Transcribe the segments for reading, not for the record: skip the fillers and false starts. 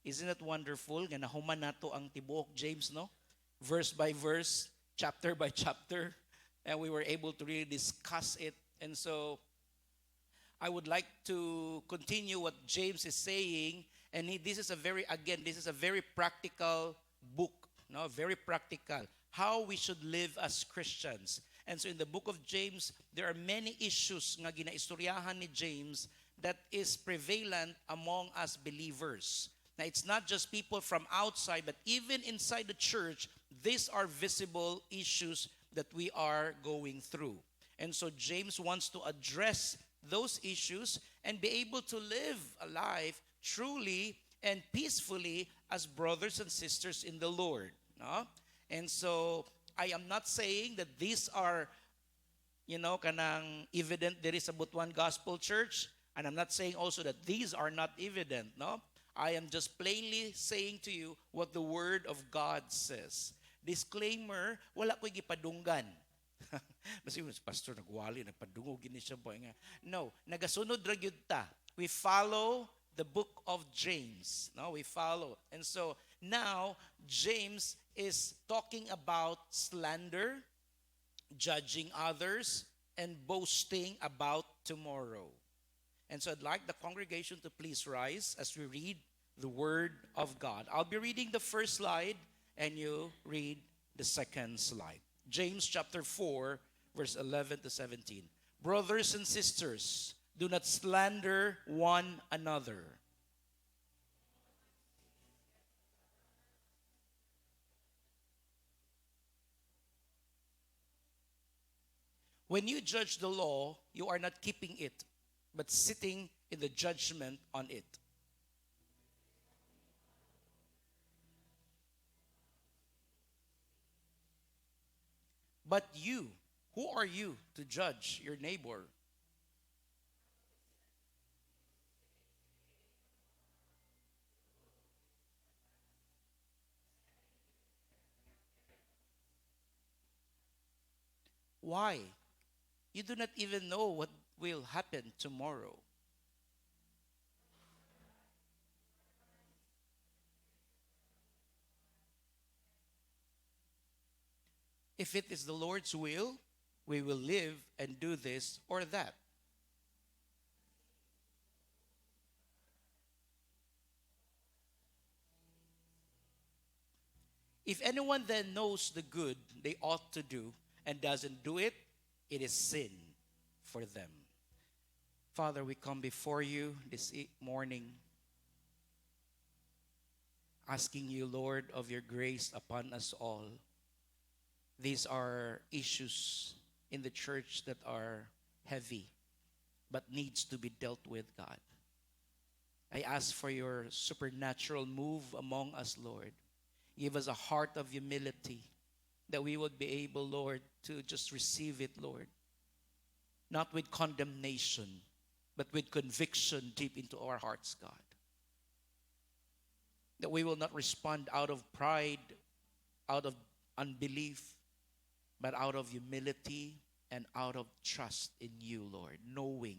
Isn't it wonderful nga nahuman nato ang tibuok James, no? Verse by verse, chapter by chapter, and we were able to really discuss it. And so I would like to continue what James is saying, and this is a very, again, this is a very practical book, no, very practical. How we should live as Christians. And so in the book of James, there are many issues nga ginaistoryahan ni James that is prevalent among us believers. Now, it's not just people from outside, but even inside the church, these are visible issues that we are going through. And so James wants to address those issues and be able to live a life truly and peacefully as brothers and sisters in the Lord. No? And so I am not saying that these are, kanang evident there is a Butuan Gospel Church. And I'm not saying also that these are not evident. No? I am just plainly saying to you what the Word of God says. Disclaimer, wala ko'y gipadunggan. Basta yung pastor nagwali, nagpadungog gini siya po nga. No, nagasunod ra gyud ta. We follow the book of James. No, we follow. And so now James is talking about slander, judging others, and boasting about tomorrow. And so I'd like the congregation to please rise as we read the Word of God. I'll be reading the first slide and you read the second slide. James chapter 4, verse 11 to 17. Brothers and sisters, do not slander one another. When you judge the law, you are not keeping it, but sitting in the judgment on it. But you, who are you to judge your neighbor? Why? You do not even know what will happen tomorrow. If it is the Lord's will, we will live and do this or that. If anyone then knows the good they ought to do and doesn't do it, it is sin for them. Father, we come before you this morning, asking you, Lord, of your grace upon us all. These are issues in the church that are heavy, but needs to be dealt with, God. I ask for your supernatural move among us, Lord. Give us a heart of humility that we would be able, Lord, to just receive it, Lord. Not with condemnation, but with conviction deep into our hearts, God. That we will not respond out of pride, out of unbelief, but out of humility and out of trust in you, Lord, knowing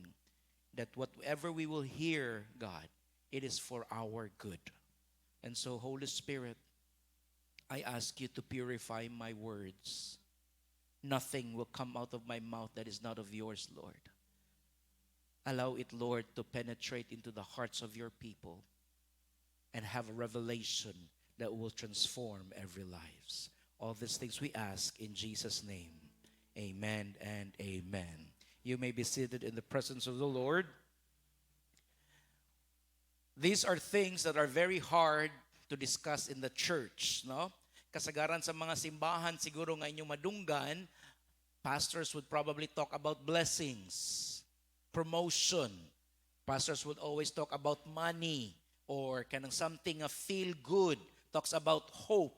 that whatever we will hear, God, it is for our good. And so, Holy Spirit, I ask you to purify my words. Nothing will come out of my mouth that is not of yours, Lord. Allow it, Lord, to penetrate into the hearts of your people and have a revelation that will transform every lives. All these things we ask in Jesus' name. Amen and amen. You may be seated in the presence of the Lord. These are things that are very hard to discuss in the church, no? Kasagaran sa mga simbahan siguro nga inyong madunggan, pastors would probably talk about blessings, promotion. Pastors would always talk about money or kanang something a feel good, talks about hope.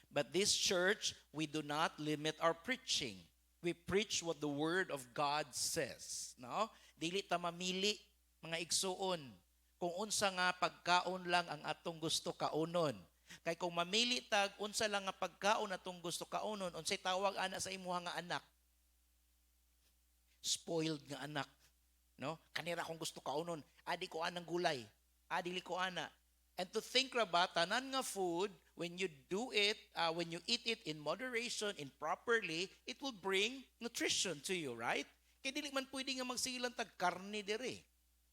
But this church, we do not limit our preaching. We preach what the Word of God says. No? Dili ta mamili, mga igsuon. Kung unsa nga pagkaon lang ang atong gusto kaunon. Kay kung mamili tag, unsa lang nga pagkaon atong gusto kaunon, unsay tawag ana sa imuha nga anak? Spoiled nga anak. No? Kanira kung gusto kaunon, adi ko anang gulay. Adili ko ana. And to think ba, tanan nga food, when you do it, when you eat it in moderation, in properly, it will bring nutrition to you, right? Kaya dili man pwede nga magsigilan tag karne dire.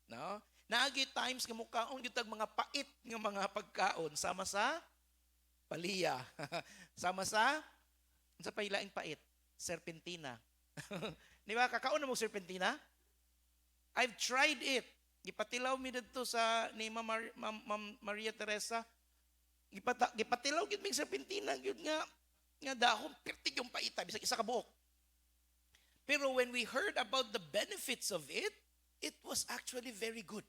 No? Naagi times nga mukaon gyud tag mga pait nga mga pagkaon sama sa paliya. Sama sa pailaing pait, serpentina. Di ba kakaon na mo serpentina? I've tried it. Gipatilaw mi dito sa ni Maria Teresa. Gipatilaw gyud mig serpentina gyud nga dahon pertig yung paita bisag isa ka buok. Pero when we heard about the benefits of it, it was actually very good.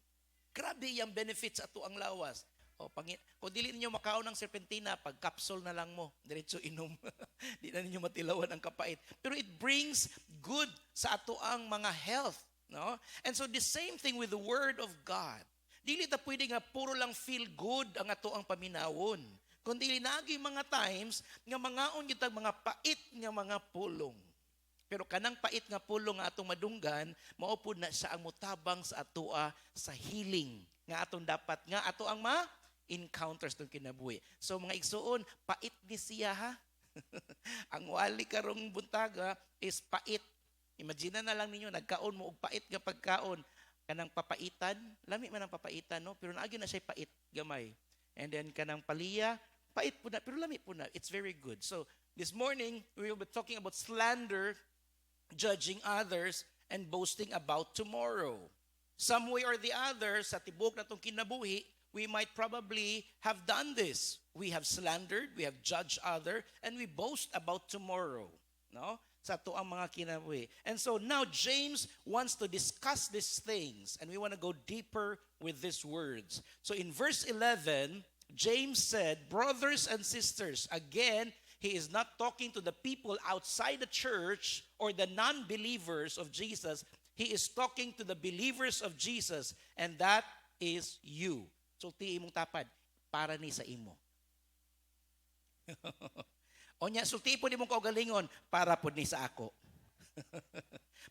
Grabe yung benefits ato ang lawas. Kung dili ninyo makaon ng serpentina, pag capsule na lang mo, diretso inom. Di na ninyo matilawan ang kapait. Pero it brings good sa ato ang mga health. No? And so the same thing with the Word of God. Dili ta pwede nga puro lang feel good ang ato ang paminawon. Kundi nagi mga times nga mangaon gyud tag mga pait nga mga pulong. Pero kanang pait nga pulong nga atong madunggan, mao pud na siya ang mutabang sa atoa sa healing nga atong dapat nga ato ang encounters tong kinabuhi. So mga igsuon, pait ni siya ha. Ang wali karong buntaga is pait. Imagine na lang ninyo, nagkaon mo og pait nga pagkaon. Kanang papaitan, lami man ang papaitan, no? Pero naagi na siya pait, gamay. And then kanang paliya, pait po na, pero lami po na. It's very good. So this morning, we will be talking about slander, judging others, and boasting about tomorrow. Some way or the other, sa tibok na itong kinabuhi, we might probably have done this. We have slandered, we have judged other, and we boast about tomorrow. No? Sa ito ang mga kinabuhi. And so now James wants to discuss these things, and we want to go deeper with these words. So in verse 11, James said, brothers and sisters, again, he is not talking to the people outside the church or the non-believers of Jesus. He is talking to the believers of Jesus, and that is you. So, imong tapad, para ni sa imo. Onya, sulti po ni mong kaugalingon, para po ni sa ako.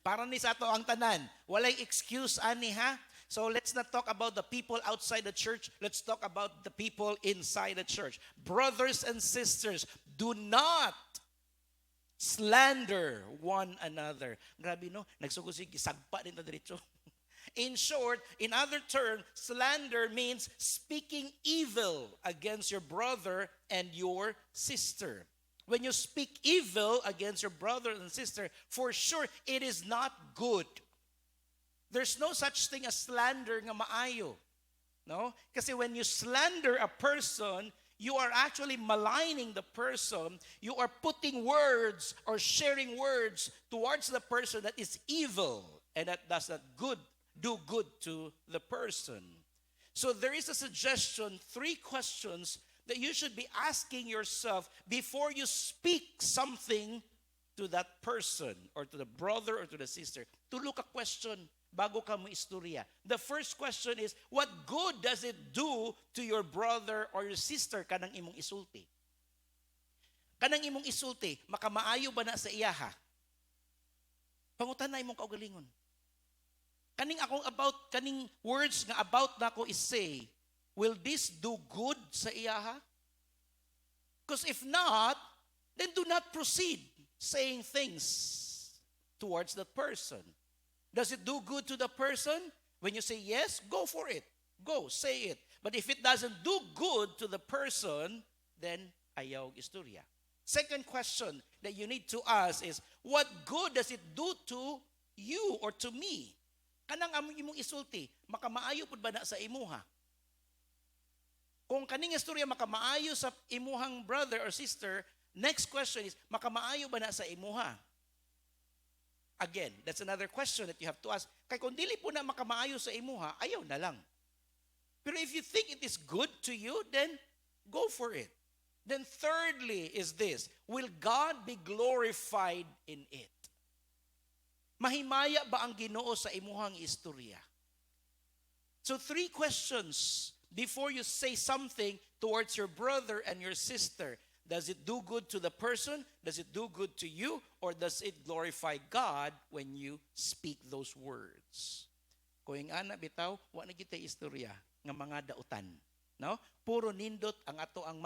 Para ni sa ato ang tanan. Walay excuse ani ha. So let's not talk about the people outside the church. Let's talk about the people inside the church. Brothers and sisters, do not slander one another. Grabe no, nagsugusig sagpa din ta diretso. In short, in other terms, slander means speaking evil against your brother and your sister. When you speak evil against your brother and sister, for sure, it is not good. There's no such thing as slander nga maayo. No? Kasi when you slander a person, you are actually maligning the person. You are putting words or sharing words towards the person that is evil and that does not do good to the person. So there is a suggestion, 3 questions that you should be asking yourself before you speak something to that person or to the brother or to the sister. Tulo ka question bago ka mo istorya. The first question is, what good does it do to your brother or your sister kanang imong isulti? Kanang imong isulti, makamaayo ba na sa iyaha? Pangutan na imong kaugalingon. Kaning words nga about na ko is say, will this do good sa iyaha? Because if not, then do not proceed saying things towards that person. Does it do good to the person? When you say yes, go for it. Go, say it. But if it doesn't do good to the person, then ayaw istorya. Second question that you need to ask is, what good does it do to you or to me? Kanang imong isulti, makamaayo pud ba na sa imuha? Kung kaning istorya makamaayo sa imuhang brother or sister, next question is, makamaayo ba na sa imuha? Again, that's another question that you have to ask. Kay kung dili po na makamaayo sa imuha, ayaw na lang. Pero if you think it is good to you, then go for it. Then thirdly is this, will God be glorified in it? Mahimaya ba ang Ginoo sa imuhang istorya? So 3 questions before you say something towards your brother and your sister. Does it do good to the person? Does it do good to you? Or does it glorify God when you speak those words? Kung ana bitaw, wa na kita istorya nga mga dautan. No? Puro nindot ang ato ang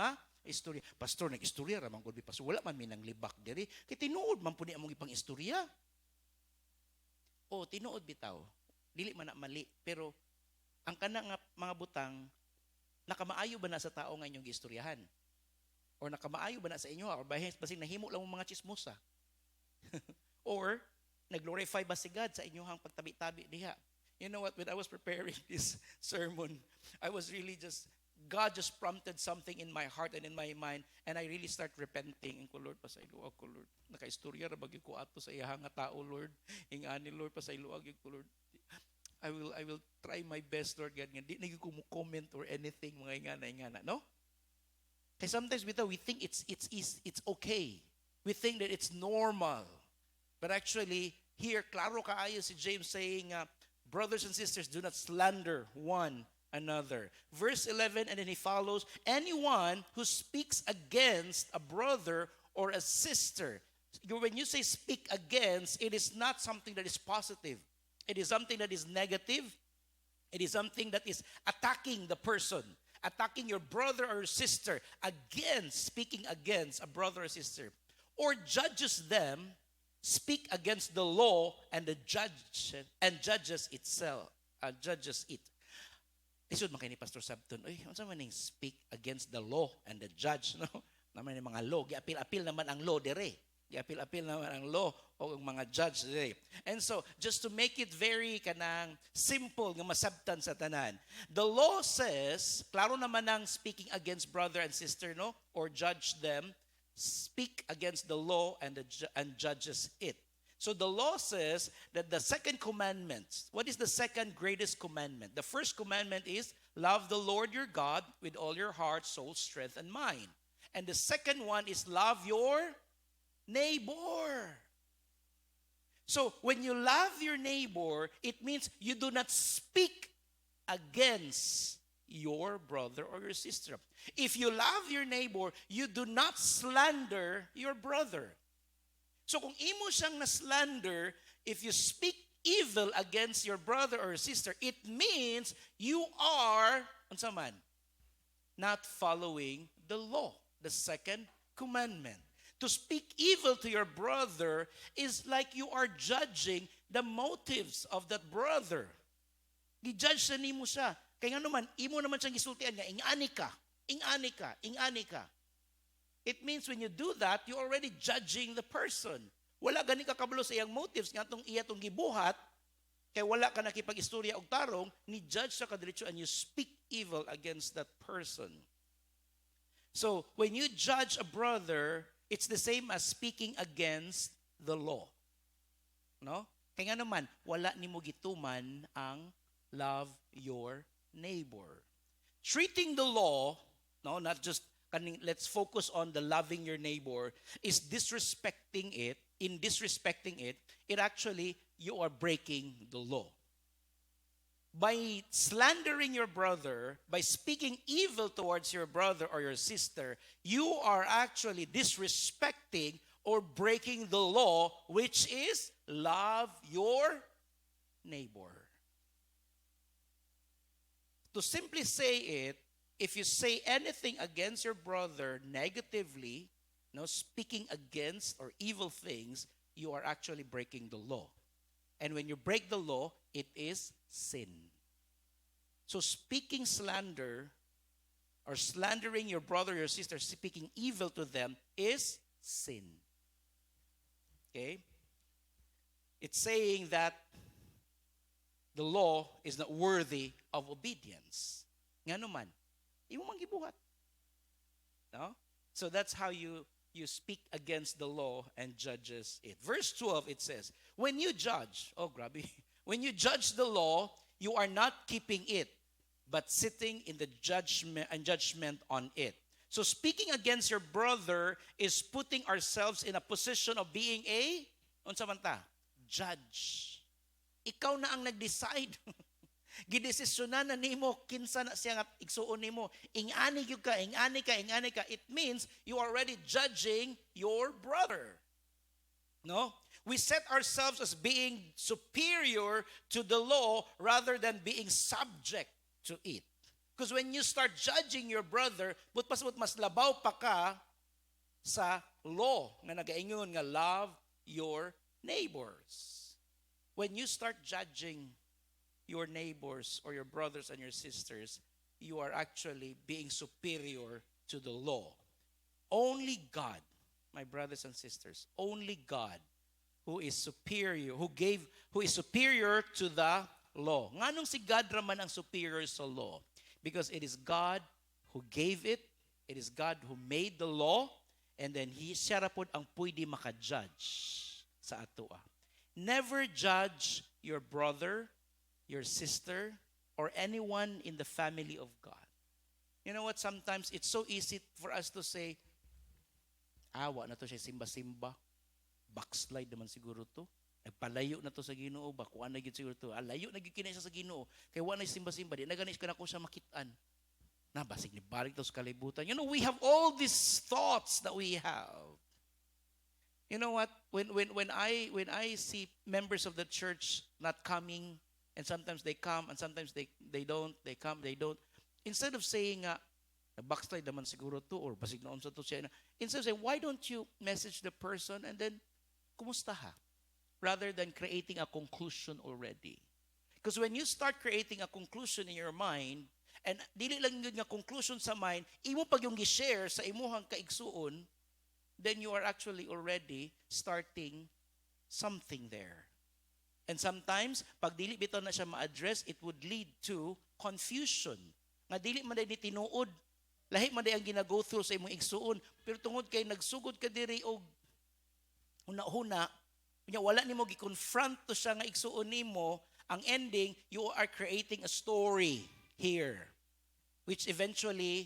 istorya. Pastor, nag-istorya ramang gud pastor. Wala man minang libak diri. Kay tinuod man pud ni among ipang istorya. O tinuod bitaw. Dili man na mali, pero ang kana nga mga butang nakamaayo ba na sa tao nga inyong giistoryahan? Or nakamaayo ba na sa inyo? Or basig nahimo lang mo mga chismosa? Or nag-glorify ba si God sa inyong pagtabi-tabi diha? You know what? When I was preparing this sermon, I was really God just prompted something in my heart and in my mind, and I really start repenting. Ko, Lord, pasayloag ko, Lord. Nakaistorya ra bagi ko ato sa iyang nga tao, Lord. Ingani, Lord, pasayloag ko, Lord. I will try my best, Lord God. Di na ko mo comment or anything, mga ingana, no? Because sometimes we think it's okay. We think that it's normal. But actually, here, klaro kaayo si James saying, brothers and sisters, do not slander one another. Verse 11, and then he follows, anyone who speaks against a brother or a sister. When you say speak against, it is not something that is positive. It is something that is negative. It is something that is attacking the person, attacking your brother or sister, speaking against a brother or sister, or judges them, speak against the law and judges it. Isod man kay ni Pastor Sabton, unsa man ning speak against the law and the judge, no? Naman ni mga law, giapil-apil naman ang law dire. Giapil-apil naman ang law o ang mga judge dire. And so, just to make it very kanang simple nga masabtan sa tanan. The law says, klaro naman ang speaking against brother and sister, no? Or judge them, speak against the law and judges it. So the law says that the second commandment, what is the second greatest commandment? The first commandment is love the Lord your God with all your heart, soul, strength, and mind. And the second one is love your neighbor. So when you love your neighbor, it means you do not speak against your brother or your sister. If you love your neighbor, you do not slander your brother. So kung imo siyang na-slander, if you speak evil against your brother or sister, it means you are, unsa man, not following the law, the second commandment. To speak evil to your brother is like you are judging the motives of that brother. Gi-judge sa nimo siya. Kaya nga naman, imo naman siyang gisultian nga, ingani ka. It means when you do that, you're already judging the person. Wala gani ka kabalo sa iyang motives, nga itong iya itong gibuhat, kaya wala ka nakipag-istorya og tarong, ni judge sa kadiretso and you speak evil against that person. So, when you judge a brother, it's the same as speaking against the law. No? Kaya nga naman, wala nimo gituman ang love your neighbor. Treating the law, no, not just let's focus on the loving your neighbor, is disrespecting it. In disrespecting it, actually, you are breaking the law. By slandering your brother, by speaking evil towards your brother or your sister, you are actually disrespecting or breaking the law, which is love your neighbor. To simply say it, if you say anything against your brother negatively, speaking against or evil things, you are actually breaking the law. And when you break the law, it is sin. So speaking slander or slandering your brother or your sister, speaking evil to them is sin. Okay? It's saying that the law is not worthy of obedience. Nga naman, imo man gibuhat. No? So that's how you speak against the law and judges it. Verse 12, it says, when you judge, when you judge the law, you are not keeping it, but sitting in the judgment on it. So speaking against your brother is putting ourselves in a position of being a, unsa man ta? Judge. Ikaw na ang nag-decide. Gidesisyonan na nimo kinsa na siya nga igsuon nimo. Ingani ka. It means you are already judging your brother. No? We set ourselves as being superior to the law rather than being subject to it. Because when you start judging your brother, but pasabot mas labaw pa ka sa law nga nagaingon nga love your neighbors. When you start judging your neighbors or your brothers and your sisters, you are actually being superior to the law. Only God, my brothers and sisters, only God who is superior, who is superior to the law. Nganong si God raman ang superior sa law? Because it is God who gave it, it is God who made the law, and then siya ra pod ang pwede maka-judge sa atoa. Never judge your brother, your sister, or anyone in the family of God. You know what? Sometimes it's so easy for us to say, awa na to siya simba-simba. Backslide naman siguro to. Nagpalayo na to sa Ginoo. Bakuan na gid siguro to. Layo na gid kini sa Ginoo. Kay wa na simba-simba. Di na ganis ka na ko sa makitaan. Na basig ni balik to sa kalibutan. You know, we have all these thoughts that we have. You know what? When I see members of the church not coming, and sometimes they come, and sometimes they don't, they come, they don't. Instead of saying, backslide naman siguro to, or basig na unsa to siya, instead of saying, why don't you message the person and then, kumusta ha? Rather than creating a conclusion already. Because when you start creating a conclusion in your mind, and dili lang yun nga conclusion sa mind, imo pag yung gi-share sa imuhang kaigsuon, then you are actually already starting something there. And sometimes, pag dili bitaw na siya ma-address, it would lead to confusion. Nga dili man day tinuod, lahi man day ang gina-go through sa imong igsuon, pero tungod kay nagsugod ka diri og huna-huna, wala nimo gi-confront to siya nga igsuon nimo, ang ending, you are creating a story here, which eventually,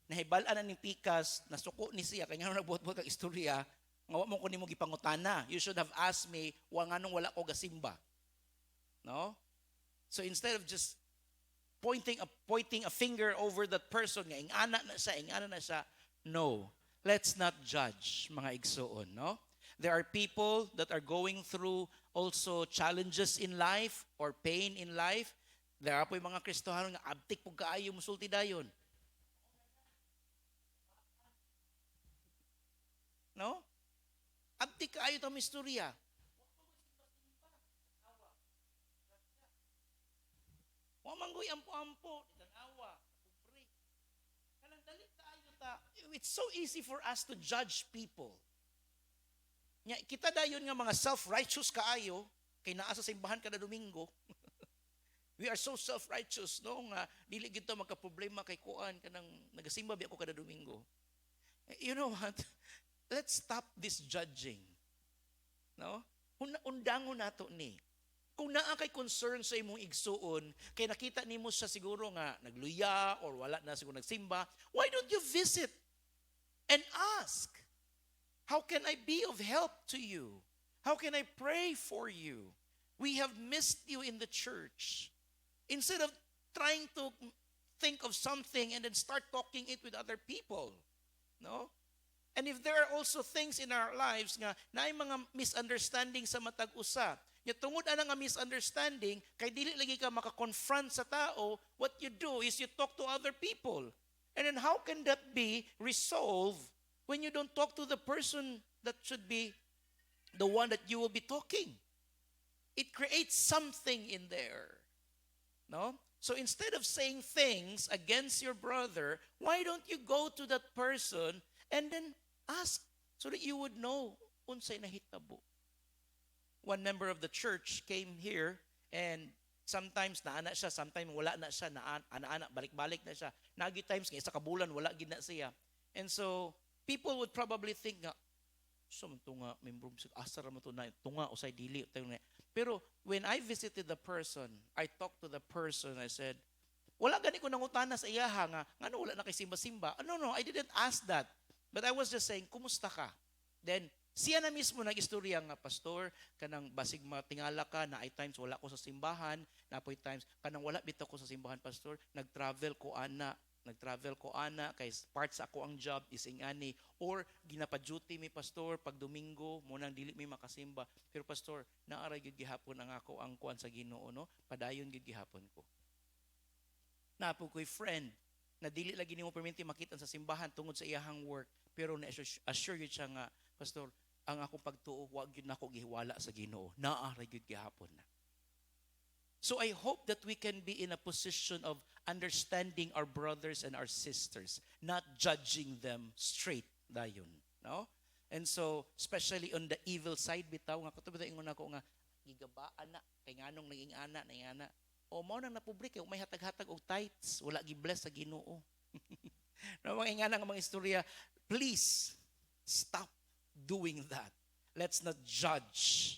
nahibal-an na ni Pikas, nasuko ni siya, kanya nagbuhat-buhat kang istorya, nga wa mo ko nimo gipangutana. You should have asked me, nganong wala ko gasimba. No? So instead of just pointing a finger over that person, nga ingana na siya, no. Let's not judge, mga igsuon, no? There are people that are going through also challenges in life or pain in life. There are po yung mga Kristohano nga abtik po kaayo musulti dayon. No? Abtik kaayo ta istorya. Wa manggoy ampo-ampo, tanawa, pobre. Kanang dali kaayo ta. It's so easy for us to judge people. Kita dayon nga mga self-righteous kaayo kay naa sa simbahan kada Domingo. We are so self-righteous, no? Nga dili gid ta magka-problema kay kuan kanang nagasimba bi ako kada Domingo. You know what? Let's stop this judging. No? Undangon nato ni. Kung naa kay concern sa imong igsuon, kay nakita nimo siya siguro nga nagluya or wala na siguro nagsimba, why don't you visit and ask? How can I be of help to you? How can I pray for you? We have missed you in the church. Instead of trying to think of something and then start talking it with other people. No? And if there are also things in our lives nga naay mga misunderstanding sa matag usa, nya tungod ana nga misunderstanding kay dili lagi ka maka-confront sa tao, what you do is you talk to other people. And then how can that be resolved when you don't talk to the person that should be the one that you will be talking? It creates something in there. No? So instead of saying things against your brother, why don't you go to that person and then ask so that you would know unsay nahitabo. One member of the church came here and sometimes naana siya, sometimes wala na siya, naana, balik-balik na siya. Nagi times nga isa ka bulan wala gid na siya. And so people would probably think nga so man to nga membro asar man to na tunga usay dili tayo. Pero when I visited the person, I talked to the person, I said, wala gani ko nangutana sa iyaha nga, ngano wala na kay simba-simba. No, I didn't ask that. But I was just saying, kumusta ka? Then, siya na mismo nag-istorya nga, Pastor, kanang basig matingala ka, na ay times wala ko sa simbahan, na apoy times, kanang wala bitaw ko sa simbahan, Pastor, nag-travel ko ana, kay parts ako ang job, ising ani, or ginapa-duty mi, Pastor, pag Domingo, munang dili mi makasimba. Pero Pastor, naaray gyud gihapon ang ako ang kuan sa Ginoo, no? Padayon gyud gihapon ko. Napo ko'y friend na dili lagi nimo perminti makita sa simbahan tungod sa iyahang work, pero na-assure yun siya nga, Pastor, ang akong pagtuo, wag yun ako gihiwala sa Ginoo. Naa ra gyud gihapon na. So I hope that we can be in a position of understanding our brothers and our sisters, not judging them straight dayon, no? And so, especially on the evil side bitaw nga katubad ingon ako nga gigabaan na kay nganong naging ana. O mao nang napublik may hatag-hatag og tithes, wala gi-bless sa Ginoo. No, mga ingana nga mga istorya, please stop doing that. Let's not judge.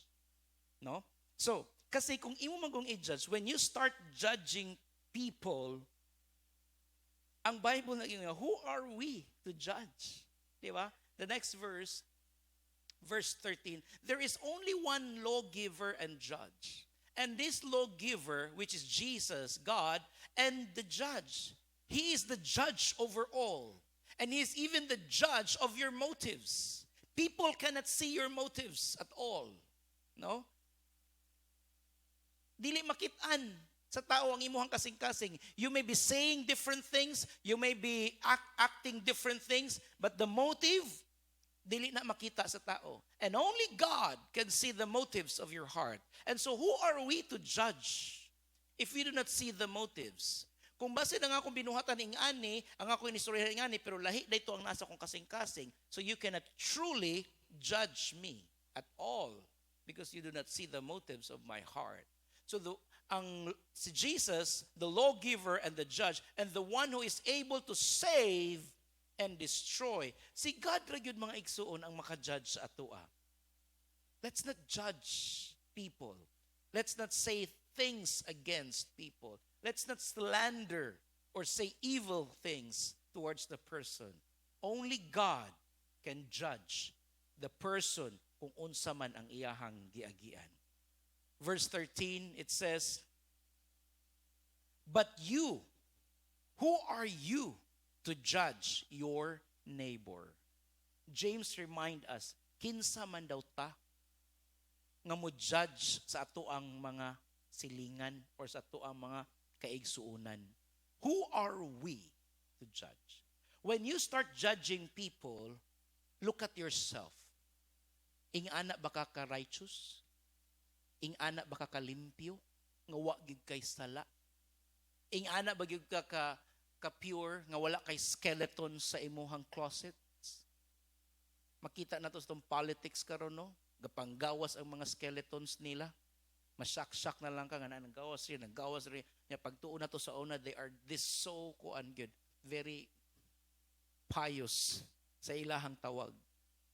No? So, kasi kung imo magong i-judge, when you start judging people, ang Bible na who are we to judge? Di ba? The next verse 13, there is only one lawgiver and judge. And this lawgiver, which is Jesus, God, and the judge. He is the judge over all. And He is even the judge of your motives. People cannot see your motives at all. No? Dili makitaan sa tao ang imuhang kasing-kasing. You may be saying different things, you may be acting different things, but the motive, dili na makita sa tao. And only God can see the motives of your heart. And so who are we to judge if we do not see the motives? Kung base na nga akong binuhatan ng ani, ang ako inistorya ng ani, pero lahi na ito ang nasa kong kasing-kasing, so you cannot truly judge me at all because you do not see the motives of my heart. So si Jesus, the lawgiver and the judge, and the one who is able to save and destroy. Si God ra gyud mga igsuon ang maka-judge sa atoa. Let's not judge people. Let's not say things against people. Let's not slander or say evil things towards the person. Only God can judge the person kung unsa man ang iyahang giagian. Verse 13, it says, "But you, who are you to judge your neighbor?" James remind us, kinsa man daw ta nga mo judge sa ato ang mga silingan or sa ato ang mga kaigsuunan. Who are we to judge? When you start judging people, look at yourself. Ing ana ba ka righteous? Ing ana ba ka limpyo? Nga wa gyud kay sala? Ing ana ba gyud ka pure nga wala kay skeleton sa imuhang closet? Makita nato sa tong politics karon, no? Gapanggawas ang mga skeletons nila. Masyak-syak na lang ka nga naggawas rin. Nya pagtuon na to sa una, they are this so kuan good, very pious sa ilahang tawag.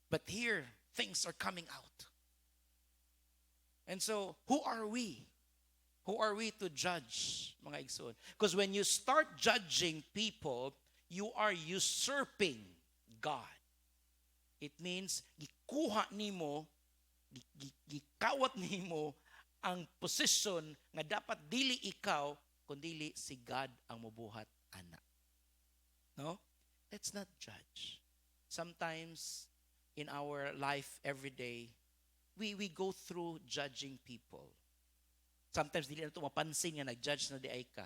But here, things are coming out. And so, who are we? Who are we to judge, mga igsoon? Because when you start judging people, you are usurping God. It means, gikuha nimo, gikawat nimo ang posisyon nga dapat dili ikaw, kundi si God ang mubuhat ana. No? Let's not judge. Sometimes, in our life every day, we go through judging people. Sometimes dili na ito mapansin nga nag-judge na di ay ka.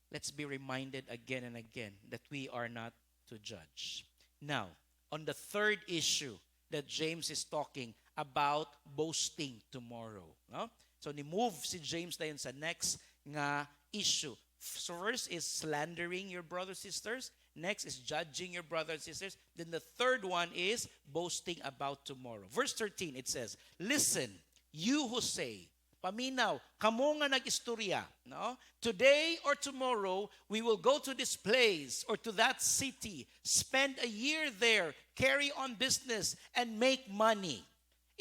Let's be reminded again and again that we are not to judge. Now, on the third issue that James is talking about boasting tomorrow. No? So, ni-move si James na yun sa next nga issue. So, first is slandering your brothers and sisters. Next is judging your brothers and sisters. Then the third one is boasting about tomorrow. Verse 13, it says, "Listen, you who say," paminaw, kamo nga nag-istorya, no? "Today or tomorrow, we will go to this place or to that city, spend a year there, carry on business, and make money."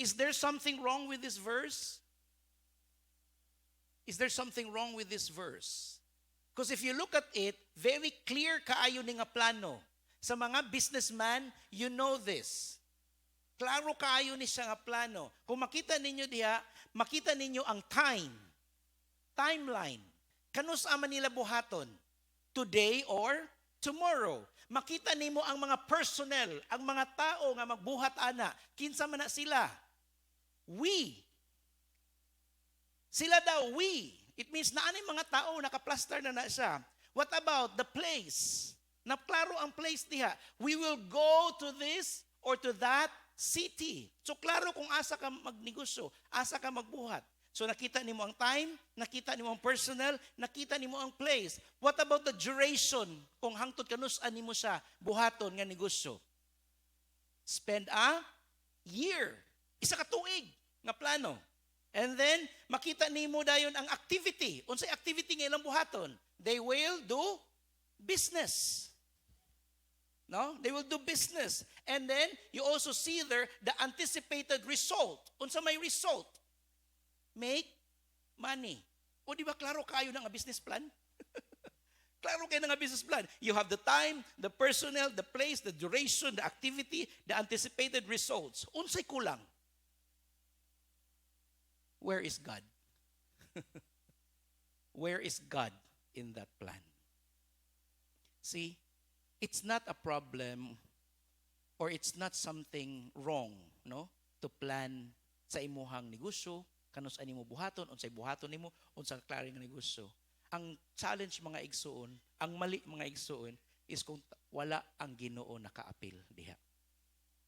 Is there something wrong with this verse? Is there something wrong with this verse? Because if you look at it, very clear kaayo ni nga plano. Sa mga businessman, you know this. Klaro kaayo ni siya nga plano. Kung makita ninyo diha, makita ninyo ang timeline. Kanus ama nila buhaton? Today or tomorrow. Makita nimo ang mga personnel, ang mga tao nga magbuhat ana. Kinsa man na sila? We. Sila daw, we. It means na anay mga tao nakaplaster na siya. What about the place? Naklaro ang place diha. We will go to this or to that city. So klaro kung asa ka magnegosyo, asa ka magbuhat. So nakita nimo ang time, nakita nimo ang personnel, nakita nimo ang place. What about the duration? Kung hangtod kanus-an nimo siya buhaton nga negosyo. Spend a year. Isa ka tuig nga plano. And then makita nimo dayon ang activity. Unsay activity nga ilang buhaton? They will do business. No? They will do business. And then you also see there the anticipated result. Unsa may result? Make money. O di ba klaro kayo na nga business plan? Klaro kayo na nga business plan. You have the time, the personnel, the place, the duration, the activity, the anticipated results. Unsay kulang? Where is God? Where is God in that plan? See, it's not a problem or it's not something wrong, no? To plan sa imuhang negosyo, kanus ani mo buhaton, unsay buhaton nimo, unsa klaro nga negosyo. Ang challenge mga igsuon, ang mali mga igsuon is kung wala ang Ginoo nakaapil diha.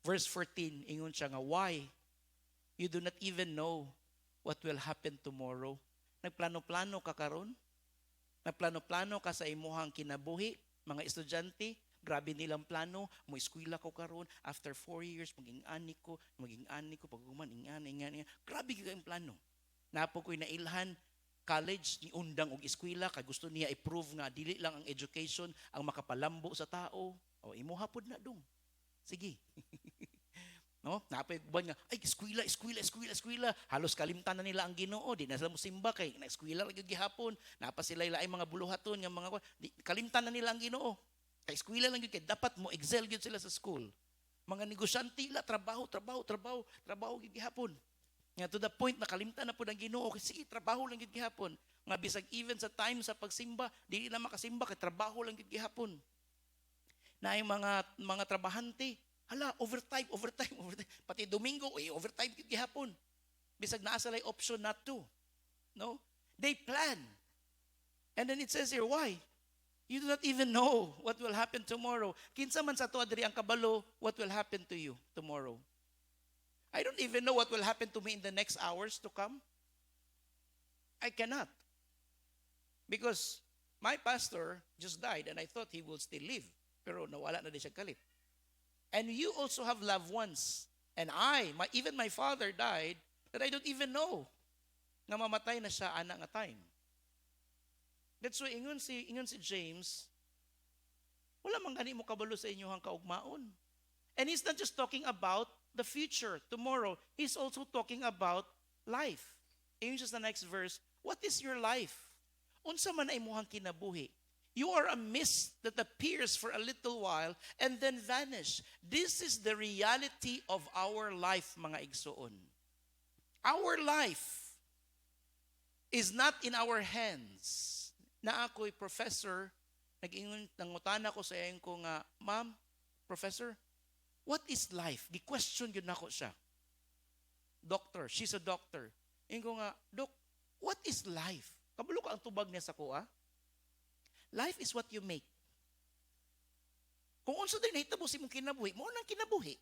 Verse 14 ingon siya nga, why you do not even know what will happen tomorrow? Nagplano-plano ka karon? Nagplano-plano ka sa imuhang kinabuhi? Mga estudyante, grabe nilang plano, mo eskwela ko karon, after 4 years, maging ani ko, pag guman, ingani. Grabe kayong plano. Napo ko'y nailhan, college, ni undang og eskwela, kay gusto niya i-prove nga, dili lang ang education, ang makapalambo sa tao. O, imuhapod na dong. Sige. No? Napay kuban nga, ay, eskwela. Halos kalimtan na nila ang Ginoo, di na sila musimba kay na eskwela ra gyud gihapon. Napa sila ay mga buluhaton nga mga kalimtan na nila ang Ginoo. Kay eskwela lang gyud kay dapat mo excel gyud sila sa school. Mga negosyante la trabaho gyud gihapon. Nga to the point na kalimtan na pud ang Ginoo kay sige trabaho lang gyud gihapon. Nga bisag even sa time sa pagsimba, dili na makasimba kay trabaho lang gyud gihapon. Na ay mga trabahante, hala, overtime. Pati Domingo, overtime gihapon. Bisag naa sa lay option not to. No? They plan. And then it says here, why? You do not even know what will happen tomorrow. Kinsa man sa tuwa diri ang kabalo, what will happen to you tomorrow? I don't even know what will happen to me in the next hours to come. I cannot. Because my pastor just died and I thought he will still live. Pero nawala na din siya kalit. And you also have loved ones. And even my father died that I don't even know nga mamatay na siya ana nga time. That's why ingon si James, wala man gani mo kabalo sa inyohang kaugmaon. And he's not just talking about the future, tomorrow. He's also talking about life. Ingon siya sa next verse, what is your life? Unsa man ay imuhang kinabuhi? You are a mist that appears for a little while and then vanish. This is the reality of our life, mga igsoon. Our life is not in our hands. Na ako'y professor, nangutana ko sa iyon ko nga, ma'am, professor, what is life? Gi-question yun ako siya. Doctor, she's a doctor. Iyon ko nga, Doc, what is life? Kabalo ka ang tubag niya sa kuha? Life is what you make. Kung unsa din nahitabo si mong kinabuhi, mo nang kinabuhi.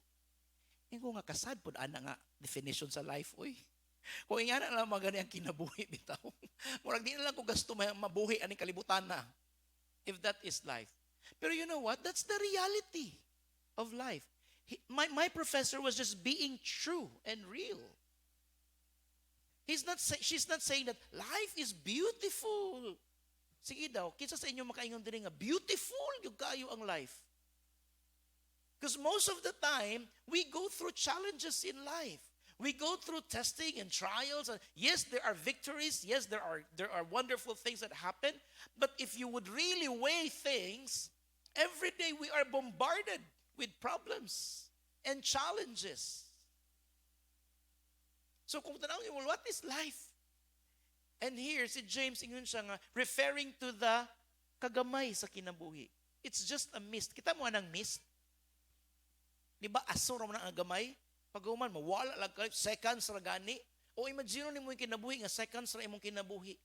Ingo nga kasad pud ana nga definition sa life oy. Kung ingana lang magani ang kinabuhi bitaw. Murag di na lang ko gasto mabuhi ani kalibutan na. If that is life. Pero you know what? That's the reality of life. My professor was just being true and real. She's not saying that life is beautiful. Sige daw, kinsa sa inyo makaingon diri nga beautiful yung kayo ang life. Because most of the time, we go through challenges in life. We go through testing and trials. Yes, there are victories. Yes, there are wonderful things that happen. But if you would really weigh things, every day we are bombarded with problems and challenges. So kung tanawin mo, what is life? And here, si James, ingon siya nga, referring to the kagamay sa kinabuhi. It's just a mist. Kita mo anang mist? Di ba, asura mo na ang gamay? Pag uman, mawala lang ka, seconds ra gani. O imagine ni mo yung kinabuhi nga seconds ra imong kinabuhi.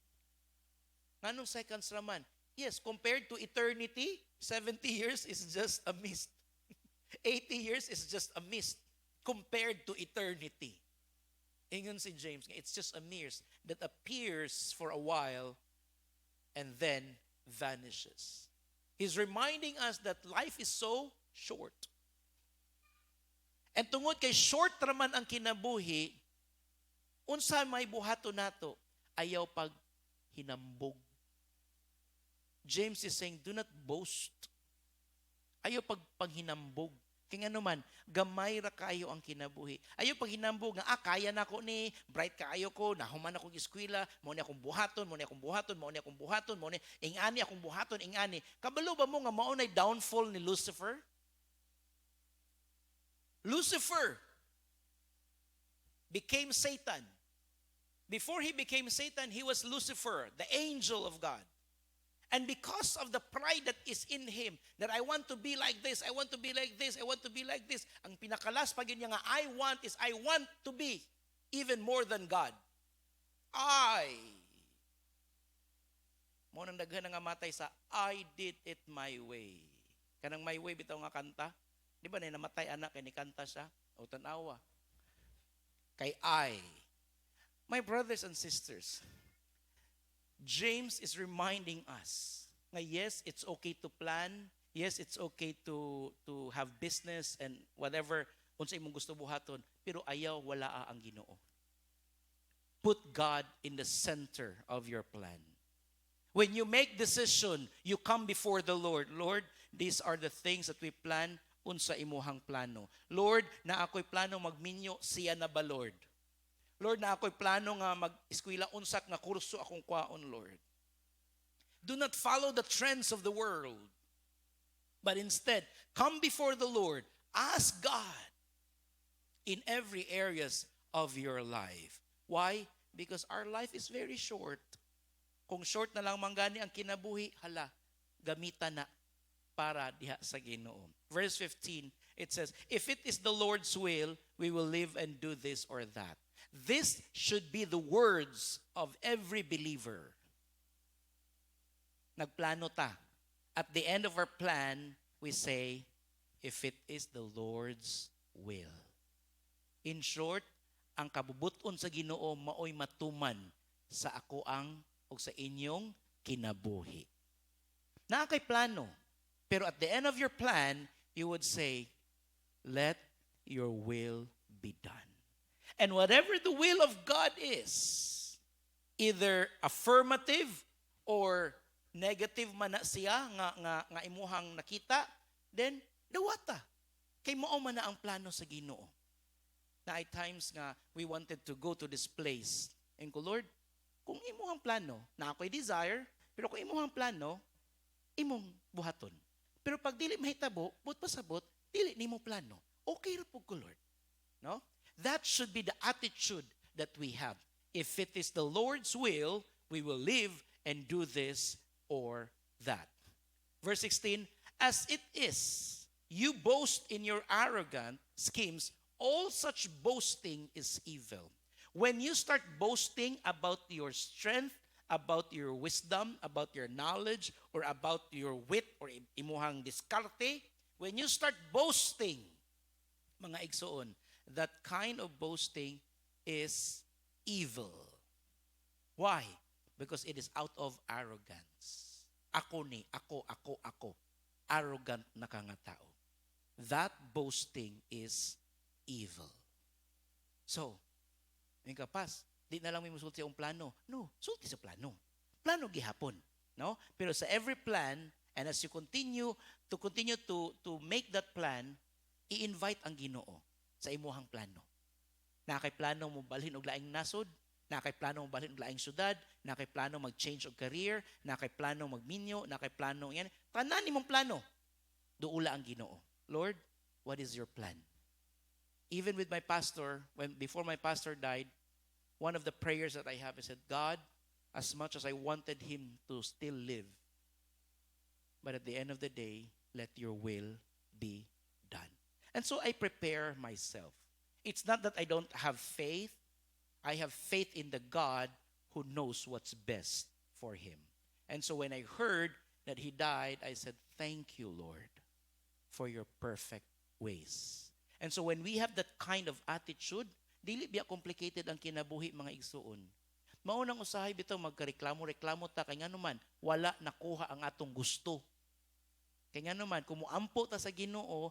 Nganong seconds raman? Yes, compared to eternity, 70 years is just a mist. 80 years is just a mist compared to eternity. Ingon si James, it's just a mist that appears for a while and then vanishes. He's reminding us that life is so short. And tungod kay short raman ang kinabuhi, unsa may buhato nato, ayaw pag hinambog. James is saying, do not boast. Ayaw paghinambog. Kaya nga naman, gamay ra kayo ang kinabuhi. Ayaw pag hinambog nga, kaya na ko ni, bright kayo ko, nahuman akong eskwela, mo ni akong buhaton, mo ni akong buhaton, mo ni akong buhaton, mo ni, ingani akong buhaton, ingani. Kabalo ba mo nga maunay downfall ni Lucifer? Lucifer became Satan. Before he became Satan, he was Lucifer, the angel of God. And because of the pride that is in him, that I want to be like this, I want to be like this, I want to be like this, ang pinakalas pag yun niya nga, I want to be even more than God. Mo nang daghan nga matay sa I did it my way. Kanang my way bitaw nga kanta. Di ba na namatay anak kay ni kanta siya? O tanawa. Kay I. My brothers and sisters, James is reminding us nga yes, it's okay to plan. Yes, it's okay to have business and whatever unsa imong gusto buhaton, pero ayaw wala ang Ginoo. Put God in the center of your plan. When you make decision, you come before the Lord. Lord, these are the things that we plan unsa imuhang plano. Lord, na ako'y plano magminyo, siya na ba, Lord? Lord, na ako'y plano nga mag-eskwela unsak nga kurso akong kwaon, Lord. Do not follow the trends of the world, but instead, come before the Lord. Ask God in every areas of your life. Why? Because our life is very short. Kung short na lang manggani ang kinabuhi, hala, gamitan na para diha sa Ginoo. Verse 15, it says, if it is the Lord's will, we will live and do this or that. This should be the words of every believer. Nagplano ta. At the end of our plan, we say, if it is the Lord's will. In short, ang kabubuton sa Ginoo maoy matuman sa ako ang o sa inyong kinabuhi. Na kay plano. Pero at the end of your plan, you would say, let your will be done. And whatever the will of God is, either affirmative or negative man na siya nga imuhang nakita, then dawata. Kay mao man na ang plano sa Ginoo. Na at times nga we wanted to go to this place. And ko, Lord, kung imuhang plano, na ako'y desire, pero kung imuhang plano, imong buhaton. Pero pag dili mahitabo, but pasabot, dili nimo plano. Okay ra pud ko, Lord. No? That should be the attitude that we have. If it is the Lord's will, we will live and do this or that. Verse 16, as it is, you boast in your arrogant schemes, all such boasting is evil. When you start boasting about your strength, about your wisdom, about your knowledge, or about your wit, or imuhang diskarte, when you start boasting, mga igsoon, that kind of boasting is evil. Why? Because it is out of arrogance. Ako ni, ako. Arrogant na ka nga tao. That boasting is evil. So, yung kapas, di na lang may musulti ang plano. No, sulti sa plano. Plano gihapon. No? Pero sa every plan, and as you continue to make that plan, i-invite ang Ginoo sa imuhang plano. Na kay plano mo balhin og laing nasod, na kay plano mo balhin og laing syudad, na kay plano mag-change og career, na kay plano magminyo, na kay plano yan. Tanan nimong plano. Duula ang Ginoo. Lord, what is your plan? Even with my pastor, before my pastor died, one of the prayers that I have is that, God, as much as I wanted him to still live, but at the end of the day, let your will be done. And so I prepare myself. It's not that I don't have faith. I have faith in the God who knows what's best for him. And so when I heard that he died, I said, thank you, Lord, for your perfect ways. And so when we have that kind of attitude, dili biya complicated ang kinabuhi mga igsuon. Maunang usahay bitaw magkareklamo-reklamo ta kay nganuman wala nakuha ang atong gusto. Kay nganuman kung muampo ta sa Ginoo,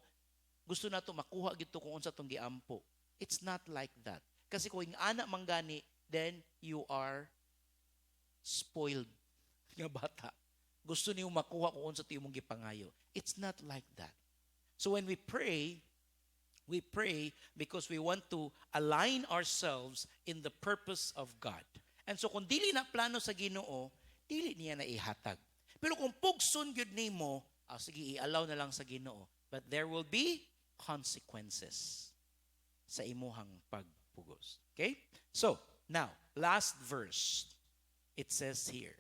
gusto nato makuha gito kung unsa tong giampo. It's not like that. Kasi kung ana manggani, then you are spoiled nga bata. Gusto niyo makuha kung unsa tiyo mong gipangayo. It's not like that. So when we pray because we want to align ourselves in the purpose of God. And so kung dili na plano sa Ginoo, dili niya na ihatag. Pero kung pugson gyud nimo, sige i-allow na lang sa Ginoo. But there will be consequences sa imuhang pagpugos. Okay? So, now, last verse. It says here,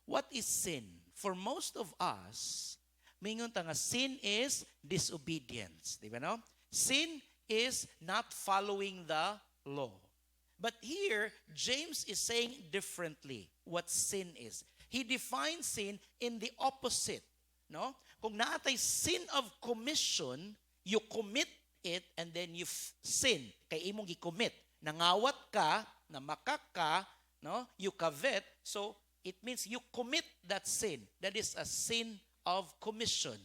what is sin? For most of us, mingon ta nga sin is disobedience. Di ba no? Sin is not following the law. But here, James is saying differently what sin is. He defines sin in the opposite. No? Kung naatay sin of commission, you commit it and then you sin. Kay imong gi-commit. Nangawat ka, namakak ka, no? You covet, so it means you commit that sin. That is a sin of commission.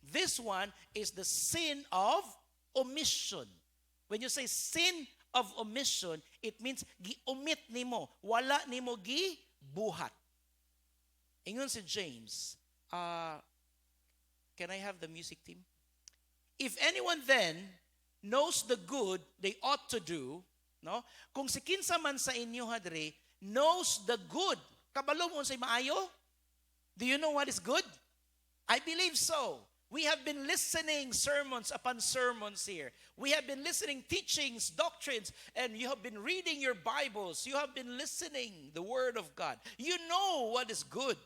This one is the sin of omission. When you say sin of omission, it means gi-omit nimo, wala nimo gi-buhat. Ingon si James, can I have the music team? If anyone then knows the good they ought to do, no? Kung si kinsa man sa inyo hadre knows the good, kabalo mo unsay maayo? Do you know what is good? I believe so. We have been listening sermons upon sermons here. We have been listening teachings, doctrines, and you have been reading your Bibles. You have been listening the Word of God. You know what is good.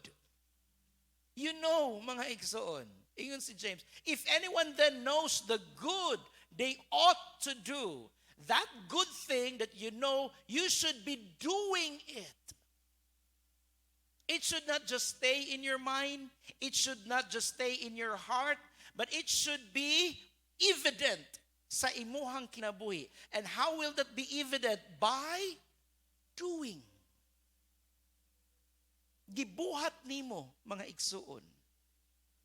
You know, mga igsoon. Ingon si James, if anyone then knows the good they ought to do, that good thing that you know, you should be doing it. It should not just stay in your mind. It should not just stay in your heart. But it should be evident sa imuhang kinabuhi. And how will that be evident? By doing. Gibuhat nimo, mga igsuon.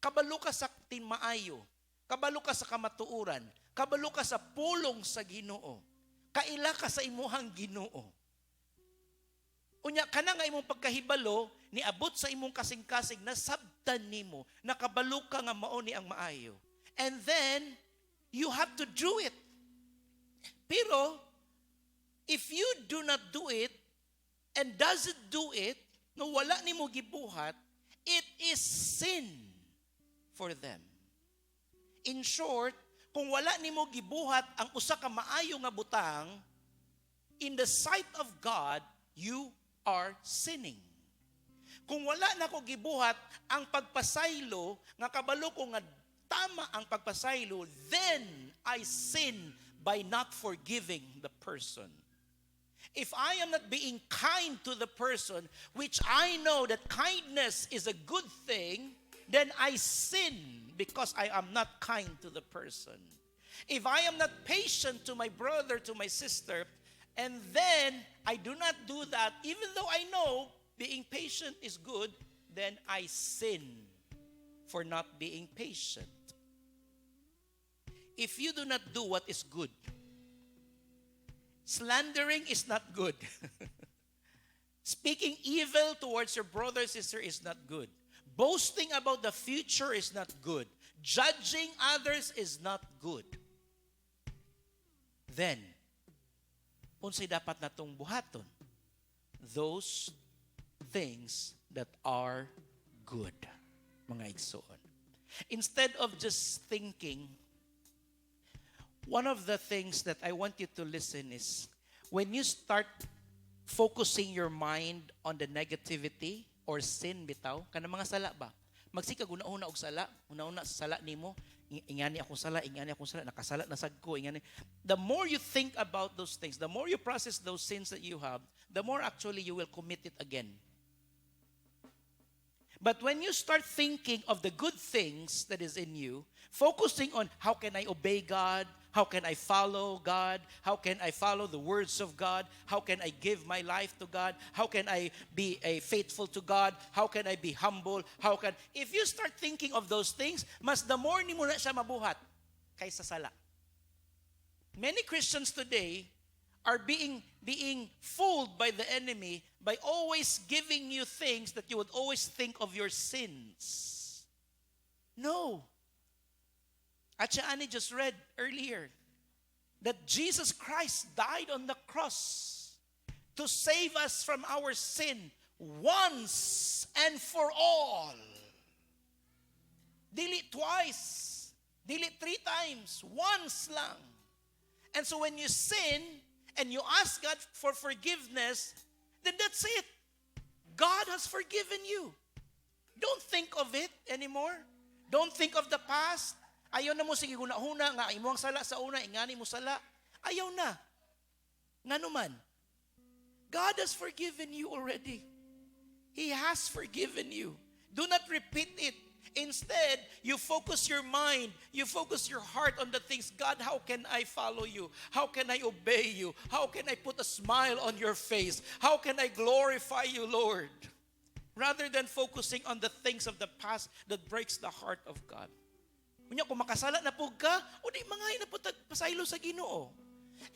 Kabalo ka sa tinmaayo. Kabalo ka sa kamatuuran. Kabalo ka sa pulong sa Ginoo. Kaila ka sa imuhang Ginoo. Unya kana nga imong pagkahibalo niabot sa imong kasing-kasing nasabtan nimo, nakabalo ka nga mao ni ang maayo. And then you have to do it. Pero if you do not do it and doesn't do it, no wala nimo gibuhat, it is sin for them. In short, kung wala nimo gibuhat ang usa ka maayo nga butang, in the sight of God, you are sinning. Kung wala na ko gibuhat ang pagpasaylo, nga kabalo ko nga tama ang pagpasaylo, then I sin by not forgiving the person. If I am not being kind to the person, which I know that kindness is a good thing, then I sin because I am not kind to the person. If I am not patient to my brother, to my sister, and then I do not do that, even though I know being patient is good, then I sin for not being patient. If you do not do what is good, slandering is not good. Speaking evil towards your brother or sister is not good. Boasting about the future is not good. Judging others is not good. Then, unsay dapat natong buhaton? Those things that are good, mga igsoon. Instead of just thinking, one of the things that I want you to listen is, when you start focusing your mind on the negativity or sin bitaw, kana mga sala ba? Magsikag una-una og sala, una-una sa sala nimo, ingani akong sala, nakasala na sad ko, ingani. The more you think about those things, the more you process those sins that you have, the more actually you will commit it again. But when you start thinking of the good things that is in you, focusing on how can I obey God, how can I follow God, how can I follow the words of God, how can I give my life to God, how can I be faithful to God, how can I be humble, if you start thinking of those things, mas the more ni mo na siya mabuhat kaysa sala. Many Christians today are being fooled by the enemy by always giving you things that you would always think of your sins. No. Acha Ani just read earlier that Jesus Christ died on the cross to save us from our sin once and for all. Dili twice, dili 3 times, once lang. And so when you sin and you ask God for forgiveness, then that's it. God has forgiven you. Don't think of it anymore. Don't think of the past. Ayaw na mo, sige, huna nga, imo ang sala sa una, ingani mo sala. Ayaw na. Nga naman. God has forgiven you already. He has forgiven you. Do not repeat it. Instead, you focus your mind, you focus your heart on the things, God, how can I follow you? How can I obey you? How can I put a smile on your face? How can I glorify you, Lord? Rather than focusing on the things of the past that breaks the heart of God. Kunya, kung makasala na po ka, o di mangay na po pasaylo sa Ginoo.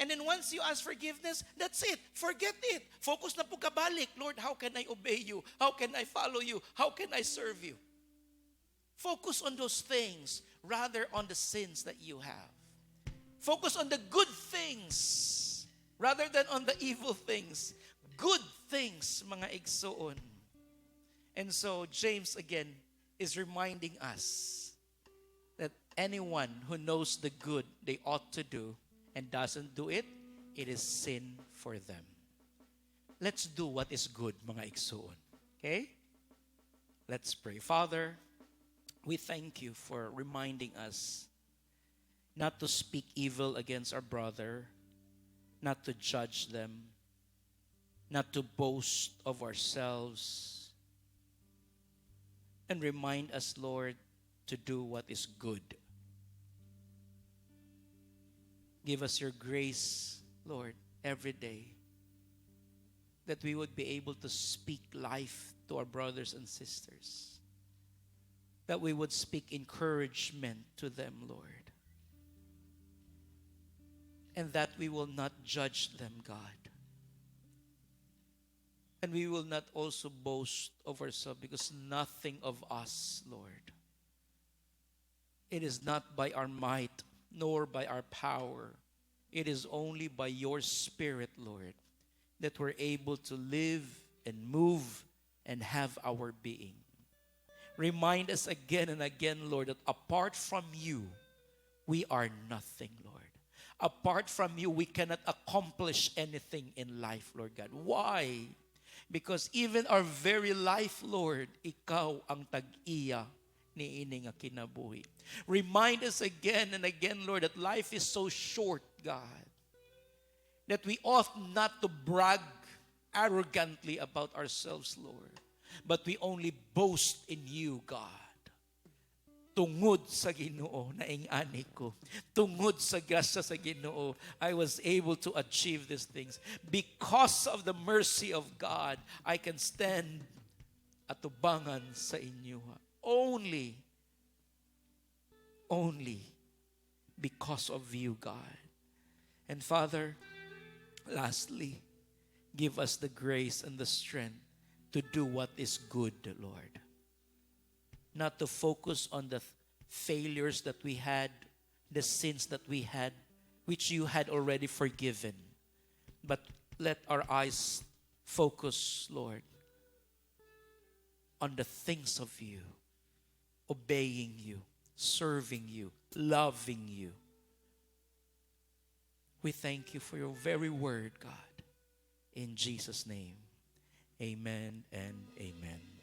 And then once you ask forgiveness, that's it. Forget it. Focus na po ka balik. Lord, how can I obey you? How can I follow you? How can I serve you? Focus on those things rather on the sins that you have. Focus on the good things rather than on the evil things. Good things, mga igsoon. And so James again is reminding us that anyone who knows the good they ought to do and doesn't do it, it is sin for them. Let's do what is good, mga igsoon. Okay? Let's pray. Father, we thank you for reminding us not to speak evil against our brother, not to judge them, not to boast of ourselves, and remind us, Lord, to do what is good. Give us your grace, Lord, every day, that we would be able to speak life to our brothers and sisters. That we would speak encouragement to them, Lord. And that we will not judge them, God. And we will not also boast of ourselves, because nothing of us, Lord. It is not by our might, nor by our power. It is only by your Spirit, Lord, that we're able to live and move and have our being. Remind us again and again, Lord, that apart from you, we are nothing, Lord. Apart from you, we cannot accomplish anything in life, Lord God. Why? Because even our very life, Lord, ikaw ang tag-iya ni ini nga kinabuhi. Remind us again and again, Lord, that life is so short, God, that we ought not to brag arrogantly about ourselves, Lord. But we only boast in you, God. Tungod sa Ginoo, naingani ko. Tungod sa grasya sa Ginoo, I was able to achieve these things. Because of the mercy of God, I can stand atubangan sa inyo. Only because of you, God. And Father, lastly, give us the grace and the strength to do what is good, Lord. Not to focus on the failures that we had, the sins that we had, which you had already forgiven. But let our eyes focus, Lord, on the things of you, obeying you, serving you, loving you. We thank you for your very word, God. In Jesus' name. Amen and amen.